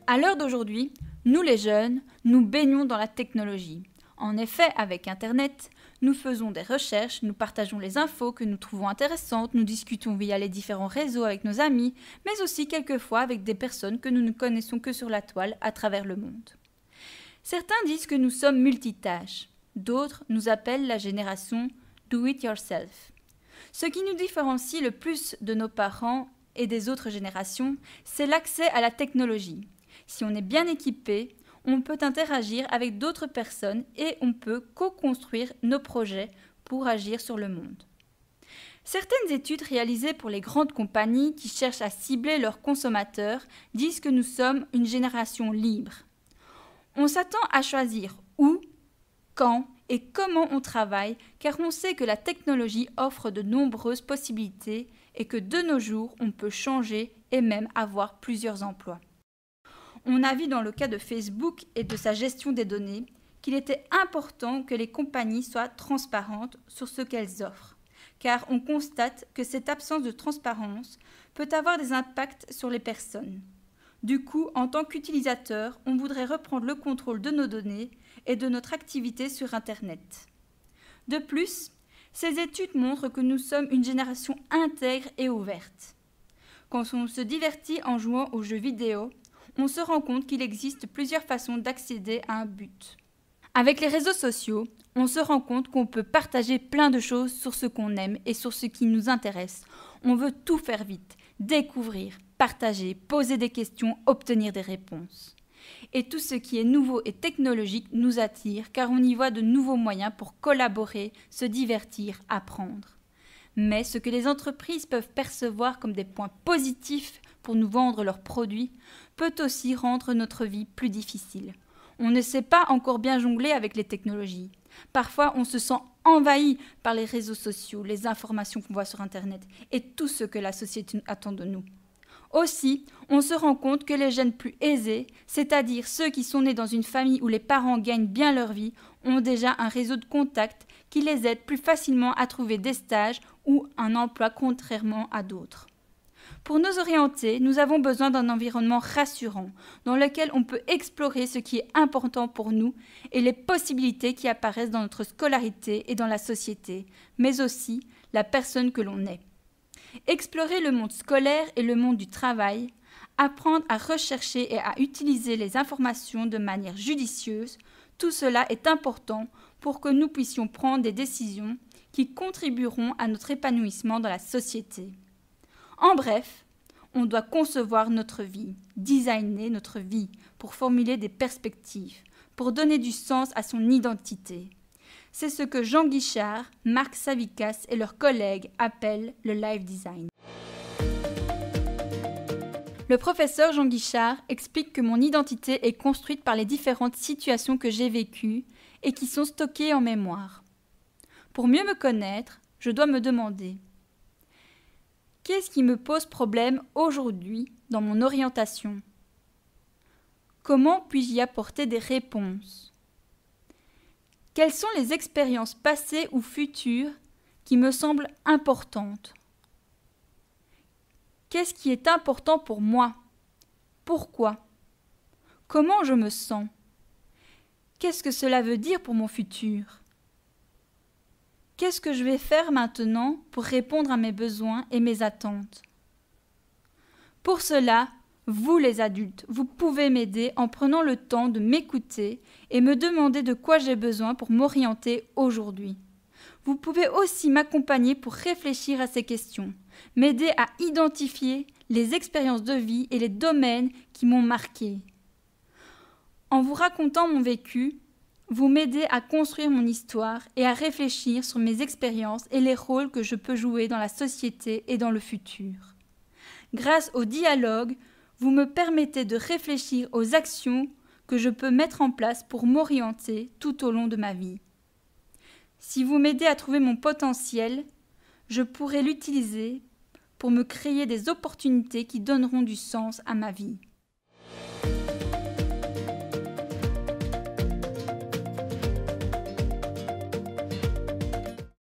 À l'heure d'aujourd'hui, nous les jeunes, nous baignons dans la technologie. En effet, avec Internet, nous faisons des recherches, nous partageons les infos que nous trouvons intéressantes, nous discutons via les différents réseaux avec nos amis, mais aussi quelquefois avec des personnes que nous ne connaissons que sur la toile à travers le monde. Certains disent que nous sommes multitâches, d'autres nous appellent la génération do it yourself. Ce qui nous différencie le plus de nos parents et des autres générations, c'est l'accès à la technologie. Si on est bien équipé, on peut interagir avec d'autres personnes et on peut co-construire nos projets pour agir sur le monde. Certaines études réalisées pour les grandes compagnies qui cherchent à cibler leurs consommateurs disent que nous sommes une génération libre. On s'attend à choisir où, quand et comment on travaille car on sait que la technologie offre de nombreuses possibilités et que de nos jours on peut changer et même avoir plusieurs emplois. On a vu dans le cas de Facebook et de sa gestion des données qu'il était important que les compagnies soient transparentes sur ce qu'elles offrent, car on constate que cette absence de transparence peut avoir des impacts sur les personnes. Du coup, en tant qu'utilisateur, on voudrait reprendre le contrôle de nos données et de notre activité sur Internet. De plus, ces études montrent que nous sommes une génération intègre et ouverte. Quand on se divertit en jouant aux jeux vidéo, on se rend compte qu'il existe plusieurs façons d'accéder à un but. Avec les réseaux sociaux, on se rend compte qu'on peut partager plein de choses sur ce qu'on aime et sur ce qui nous intéresse. On veut tout faire vite, découvrir, partager, poser des questions, obtenir des réponses. Et tout ce qui est nouveau et technologique nous attire car on y voit de nouveaux moyens pour collaborer, se divertir, apprendre. Mais ce que les entreprises peuvent percevoir comme des points positifs pour nous vendre leurs produits peut aussi rendre notre vie plus difficile. On ne sait pas encore bien jongler avec les technologies. Parfois, on se sent envahi par les réseaux sociaux, les informations qu'on voit sur Internet et tout ce que la société attend de nous. Aussi, on se rend compte que les jeunes plus aisés, c'est-à-dire ceux qui sont nés dans une famille où les parents gagnent bien leur vie, ont déjà un réseau de contacts qui les aide plus facilement à trouver des stages ou un emploi contrairement à d'autres. Pour nous orienter, nous avons besoin d'un environnement rassurant, dans lequel on peut explorer ce qui est important pour nous et les possibilités qui apparaissent dans notre scolarité et dans la société, mais aussi la personne que l'on est. Explorer le monde scolaire et le monde du travail, apprendre à rechercher et à utiliser les informations de manière judicieuse, tout cela est important pour que nous puissions prendre des décisions qui contribueront à notre épanouissement dans la société. En bref, on doit concevoir notre vie, designer notre vie pour formuler des perspectives, pour donner du sens à son identité. C'est ce que Jean Guichard, Marc Savickas et leurs collègues appellent le life design. Le professeur Jean Guichard explique que mon identité est construite par les différentes situations que j'ai vécues et qui sont stockées en mémoire. Pour mieux me connaître, je dois me demander: qu'est-ce qui me pose problème aujourd'hui dans mon orientation? Comment puis-je y apporter des réponses? Quelles sont les expériences passées ou futures qui me semblent importantes? Qu'est-ce qui est important pour moi? Pourquoi? Comment je me sens? Qu'est-ce que cela veut dire pour mon futur? Qu'est-ce que je vais faire maintenant pour répondre à mes besoins et mes attentes? Pour cela, vous les adultes, vous pouvez m'aider en prenant le temps de m'écouter et me demander de quoi j'ai besoin pour m'orienter aujourd'hui. Vous pouvez aussi m'accompagner pour réfléchir à ces questions, m'aider à identifier les expériences de vie et les domaines qui m'ont marqué. En vous racontant mon vécu, vous m'aidez à construire mon histoire et à réfléchir sur mes expériences et les rôles que je peux jouer dans la société et dans le futur. Grâce au dialogue, vous me permettez de réfléchir aux actions que je peux mettre en place pour m'orienter tout au long de ma vie. Si vous m'aidez à trouver mon potentiel, je pourrai l'utiliser pour me créer des opportunités qui donneront du sens à ma vie.